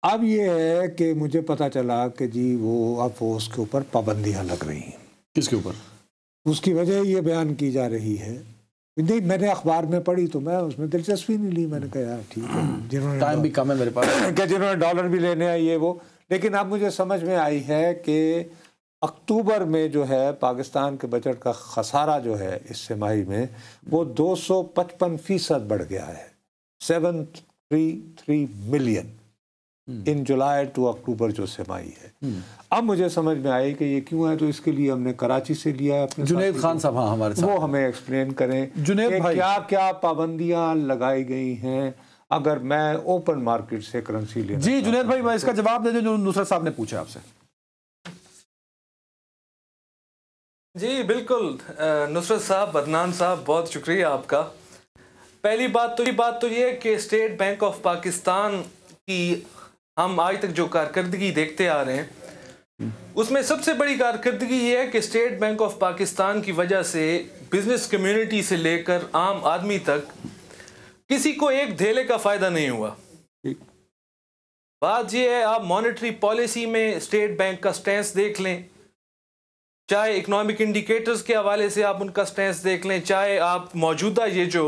अब ये है कि मुझे पता चला कि जी वो उसके ऊपर पाबंदियां लग रही हैं। किसके ऊपर? उसकी वजह ये बयान की जा रही है, नहीं मैंने अखबार में पढ़ी तो मैं उसमें दिलचस्पी नहीं ली। मैंने कहा यार ठीक है, जिन्होंने टाइम भी कम है मेरे पास क्या जिन्होंने डॉलर भी लेने हैं ये वो। लेकिन अब मुझे समझ में आई है कि अक्टूबर में जो है पाकिस्तान के बजट का खसारा जो है इस तिमाही में वो 255% बढ़ गया है, 733 मिलियन इन जुलाई टू अक्टूबर जो तिमाही है। अब मुझे समझ में आई कि ये क्यों है, तो इसके लिए हमने कराची से लिया अपने जुनेद खान साहब, हाँ हमारे साथ, वो हमें एक्सप्लेन करें जुनेद भाई क्या क्या पाबंदियां लगाई गई हैं अगर मैं ओपन मार्केट से करेंसी लेना। जी जुनेद भाई, मैं इसका जवाब दे जो नुसरत साहब ने पूछा आपसे। जी बिल्कुल नुसरत साहब, अदनान साहब, बहुत शुक्रिया आपका। पहली बात तो ये कि स्टेट बैंक ऑफ पाकिस्तान की हम आज तक जो कारकर्दगी देखते आ रहे हैं उसमें सबसे बड़ी कारकर्दगी ये है कि स्टेट बैंक ऑफ पाकिस्तान की वजह से बिजनेस कम्युनिटी से लेकर आम आदमी तक किसी को एक धेले का फायदा नहीं हुआ। बात ये है, आप मॉनेटरी पॉलिसी में स्टेट बैंक का स्टैंस देख लें, चाहे इकोनॉमिक इंडिकेटर्स के हवाले से आप उनका स्टैंस देख लें, चाहे आप मौजूदा ये जो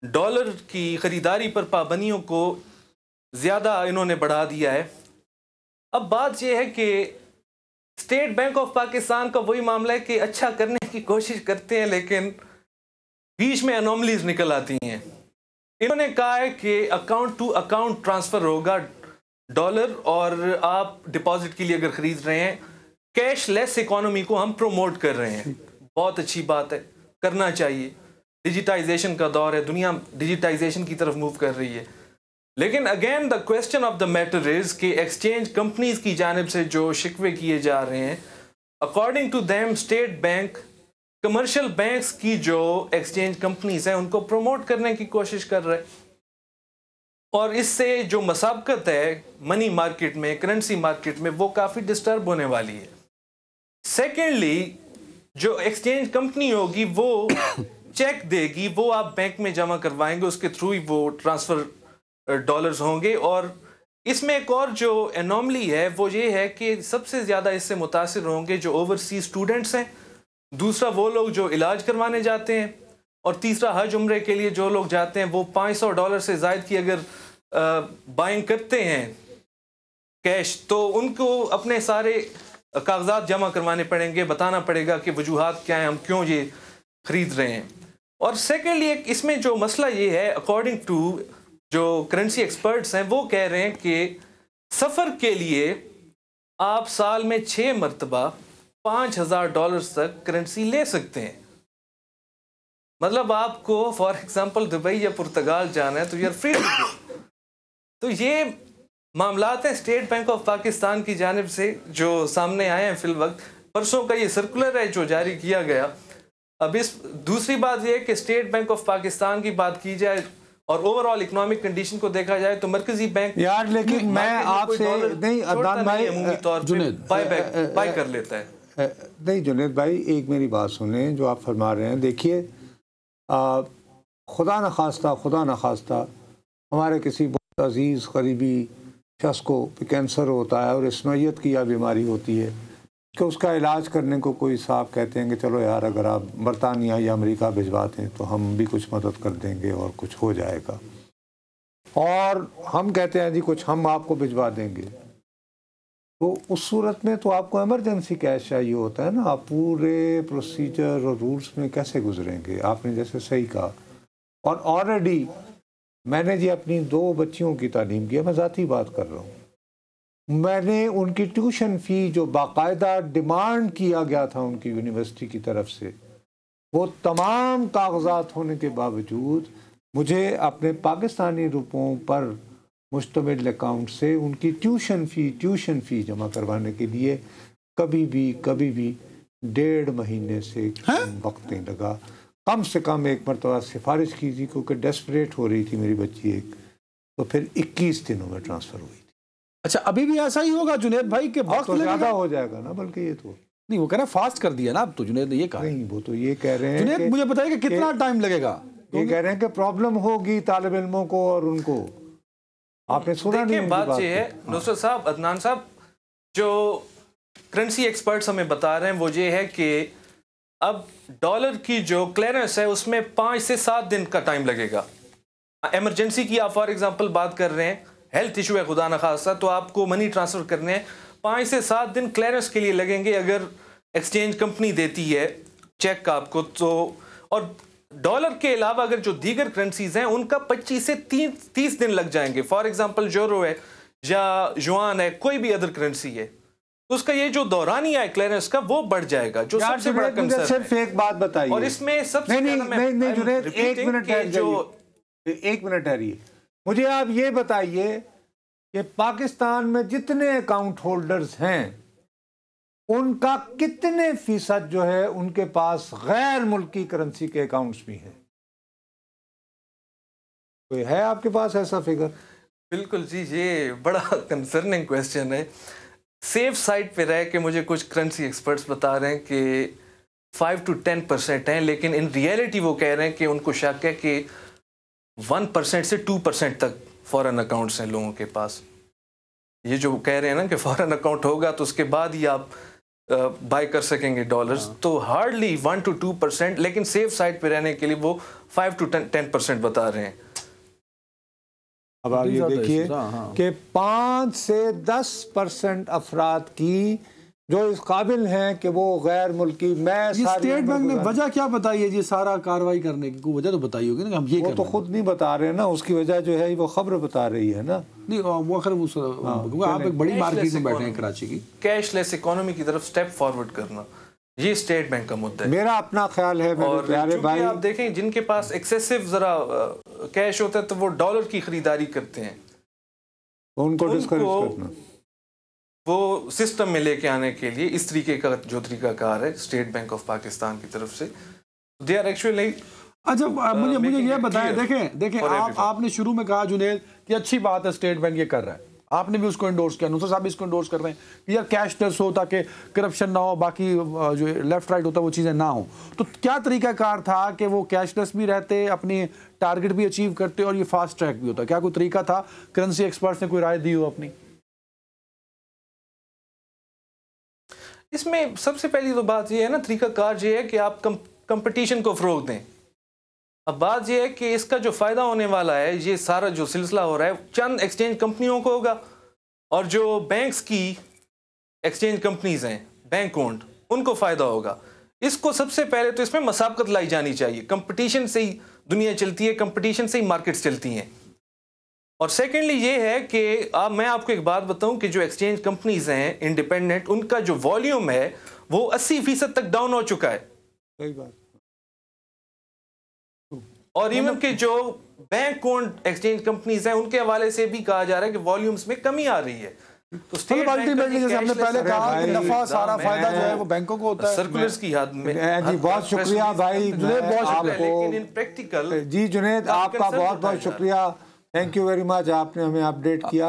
डॉलर की ख़रीदारी पर पाबंदियों को ज़्यादा इन्होंने बढ़ा दिया है। अब बात यह है कि स्टेट बैंक ऑफ पाकिस्तान का वही मामला है कि अच्छा करने की कोशिश करते हैं लेकिन बीच में अनोमलीज निकल आती हैं। इन्होंने कहा है कि अकाउंट टू अकाउंट ट्रांसफ़र होगा डॉलर, और आप डिपॉजिट के लिए अगर ख़रीद रहे हैं, कैशलेस इकोनॉमी को हम प्रमोट कर रहे हैं। बहुत अच्छी बात है, करना चाहिए। डिजिटाइजेशन का दौर है, दुनिया डिजिटाइजेशन की तरफ मूव कर रही है। लेकिन again the question of the matter is कि एक्सचेंज कंपनीज की जानिब से जो शिकवे किए जा रहे हैं, according to them State Bank commercial banks की जो एक्सचेंज कंपनीज हैं उनको प्रमोट करने की कोशिश कर रहे हैं, और इससे जो मसाबकत है मनी मार्केट में, करेंसी मार्केट में, वो काफ़ी डिस्टर्ब होने वाली है। सेकेंडली, जो एक्सचेंज कंपनी होगी वो चेक देगी, वो आप बैंक में जमा करवाएंगे, उसके थ्रू ही वो ट्रांसफ़र डॉलर्स होंगे। और इसमें एक और जो एनॉमली है वो ये है कि सबसे ज़्यादा इससे मुतासिर होंगे जो ओवरसीज स्टूडेंट्स हैं, दूसरा वो लोग जो इलाज करवाने जाते हैं, और तीसरा हज उम्रे के लिए जो लोग जाते हैं वो $500 से ज़ायद की अगर बाइंग करते हैं कैश, तो उनको अपने सारे कागजात जमा करवाने पड़ेंगे, बताना पड़ेगा कि वजूहात क्या हैं, हम क्यों ये ख़रीद रहे हैं। और सेकेंडली इसमें जो मसला ये है, अकॉर्डिंग टू जो करेंसी एक्सपर्ट्स हैं वो कह रहे हैं कि सफ़र के लिए आप साल में 6 मरतबा $5000 तक करेंसी ले सकते हैं। मतलब आपको फॉर एग्जांपल दुबई या पुर्तगाल जाना है तो यू आर फ्री। तो ये मामलात हैं स्टेट बैंक ऑफ पाकिस्तान की जानिब से जो सामने आए हैं। फिल वक्त परसों का ये सर्कुलर है जो जारी किया गया। अब इस दूसरी बात यह है कि स्टेट बैंक ऑफ पाकिस्तान की बात की जाए और ओवरऑल इकोनॉमिक कंडीशन को देखा जाए तो मरकजी बैंक यार, लेकिन मैं आपसे नहीं अदनान भाई, अमूमी तौर पे बाय कर लेता है। नहीं जुनेद भाई, एक मेरी बात सुने जो आप फरमा रहे हैं। देखिए, खुदा न खास्ता हमारे किसी बहुत अजीज़ करीबी शख्स को कैंसर होता है और इस नौयत की यह बीमारी होती है कि उसका इलाज करने को कोई साहब कहते हैं कि चलो यार अगर आप बरतानिया या अमेरिका भिजवाते हैं तो हम भी कुछ मदद कर देंगे और कुछ हो जाएगा, और हम कहते हैं जी कुछ हम आपको भिजवा देंगे। तो उस सूरत में तो आपको इमरजेंसी कैश चाहिए होता है ना। आप पूरे प्रोसीजर और रूल्स में कैसे गुजरेंगे? आपने जैसे सही कहा, और ऑलरेडी मैंने जी अपनी 2 बच्चियों की तालीम की है, मैं ज़ाती बात कर रहा हूँ। मैंने उनकी ट्यूशन फ़ी जो बाकायदा डिमांड किया गया था उनकी यूनिवर्सिटी की तरफ से, वो तमाम कागजात होने के बावजूद मुझे अपने पाकिस्तानी रुपयों पर मुश्तमिल अकाउंट से उनकी ट्यूशन फ़ी जमा करवाने के लिए कभी भी 1.5 महीने से वक्त नहीं लगा। कम से कम एक मरतबा सिफारिश की थी क्योंकि डेस्परेट हो रही थी मेरी बच्ची एक, तो फिर 21 दिनों में ट्रांसफ़र हुई थी। अच्छा, अभी भी ऐसा ही होगा जुनेद भाई के वक्त तो ज़्यादा हो जाएगा ना, बल्कि ये तो नहीं, वो कह रहे हैं फास्ट कर दिया ना अब तो। जुनेद ने ये कहा नहीं, वो तो ये कह रहे हैं जुनेद मुझे बताइए कि कितना टाइम लगेगा। ये कह रहे हैं कि प्रॉब्लम होगी तालिब इल्मों को और उनको आपने सुना नहीं देखिए उनकी बात बात ये को? है नुसरत साहब, अदनान साहब, जो करेंसी एक्सपर्ट्स हमें बता रहे हैं वो ये है कि अब डॉलर की जो क्लियरेंस है उसमें 5 से 7 दिन का टाइम लगेगा। इमरजेंसी की आप फॉर एग्जांपल बात कर रहे हैं, हेल्थ इशू है खुदा न खास्ता, तो आपको मनी ट्रांसफर करने हैं, 5 से 7 दिन क्लियरेंस के लिए लगेंगे अगर एक्सचेंज कंपनी देती है चेक आपको तो। और डॉलर के अलावा अगर जो दीगर करेंसीज हैं उनका 25 से 30 दिन लग जाएंगे। फॉर एग्जांपल यूरो है या युआन है, कोई भी अदर करेंसी है, तो उसका ये जो दौरानिया है क्लियरेंस का वो बढ़ जाएगा, जो सबसे बड़ा कंसर्न है। सिर्फ एक बात बताइए, और इसमें सबसे नहीं जुनैद, एक मिनट ठहर जाइए, एक मिनट ठहरिए। मुझे आप ये बताइए कि पाकिस्तान में जितने अकाउंट होल्डर्स हैं उनका कितने फीसद जो है उनके पास गैर मुल्की करेंसी के अकाउंट्स भी हैं? कोई है आपके पास ऐसा फिगर? बिल्कुल जी, ये बड़ा कंसर्निंग क्वेश्चन है। सेफ साइड पे रह के मुझे कुछ करेंसी एक्सपर्ट्स बता रहे हैं कि 5 to 10% हैं, लेकिन इन रियलिटी वो कह रहे हैं कि उनको शक है कि 1% से 2% तक फॉरेन अकाउंट्स हैं लोगों के पास। ये जो कह रहे हैं ना कि फॉरेन अकाउंट होगा तो उसके बाद ही आप बाय कर सकेंगे डॉलर्स, तो हार्डली 1 to 2%, लेकिन सेफ साइड पे रहने के लिए वो 5 to 10% बता रहे हैं। अब आप ये देखिए कि 5 से 10% अफराद की जो इस काबिल हैं कि वो गैर मुल्की, मैं स्टेट बैंक ने वजह क्या बताई है जी सारा कार्रवाई करने की? कोई वजह तो बताई होगी ना, हम ये वो तो खुद नहीं बता रहे ना, उसकी वजह जो है वो खबर बता रही है ना। नहीं वो आप एक बड़ी मार्केट में बैठे हैं कराची की, कैशलेस इकोनॉमी की तरफ स्टेप फॉरवर्ड करना, ये स्टेट बैंक का मुद्दा है। मेरा अपना ख्याल है और प्यारे भाई, आप देखें जिनके पास एक्सेसिव जरा कैश होता है तो वो डॉलर की खरीदारी करते हैं, उनको डिस्करेज करना, वो सिस्टम में लेके आने के लिए इस तरीके का जो तरीकाकार है स्टेट बैंक ऑफ पाकिस्तान की तरफ से, दे आर एक्चुअली। अच्छा मुझे ये बताएं, देखें आपने शुरू में कहा जुनैद कि अच्छी बात है स्टेट बैंक ये कर रहा है, आपने भी उसको इंडोर्स किया, नुसरत साहब भी इसको इंडोर्स कर रहे हैं कि यार कैशलेस हो ताकि करप्शन ना हो, बाकी जो लेफ्ट राइट होता है वो चीज़ें ना हो। तो क्या तरीकाकार था कि वो कैशलेस भी रहते, अपनी टारगेट भी अचीव करते और ये फास्ट ट्रैक भी होता? क्या कोई तरीका था? करेंसी एक्सपर्ट्स ने कोई राय दी हो अपनी? इसमें सबसे पहली तो बात यह है ना, तरीकाकार ये है कि आप कंपटीशन को फरोग दें। अब बात यह है कि इसका जो फायदा होने वाला है, ये सारा जो सिलसिला हो रहा है चंद एक्सचेंज कंपनियों को होगा, और जो बैंक्स की एक्सचेंज कंपनीज हैं बैंक ओन्ड, उनको फायदा होगा। इसको सबसे पहले तो इसमें मसाबकत लाई जानी चाहिए, कंपटीशन से ही दुनिया चलती है, कंपटीशन से ही मार्केट्स चलती हैं। और सेकेंडली ये है कि मैं आपको एक बात बताऊं कि जो एक्सचेंज कंपनीज हैं इंडिपेंडेंट, उनका जो वॉल्यूम है वो 80% तक डाउन हो चुका है। सही बात। और इवन के जो बैंक ओन्ड एक्सचेंज कंपनीज हैं उनके हवाले से भी कहा जा रहा है कि वॉल्यूम्स में कमी आ रही है। तो स्टेट अल्टीमेटली जैसे हमने पहले कहा कि नफा सारा फायदा जो है वो बैंकों को होता है, सर्कुलर्स की हद में। जी बहुत शुक्रिया भाई, लेकिन इन प्रैक्टिकल जी जुनैद आपका बहुत बहुत शुक्रिया, थैंक यू वेरी मच, आपने हमें अपडेट किया।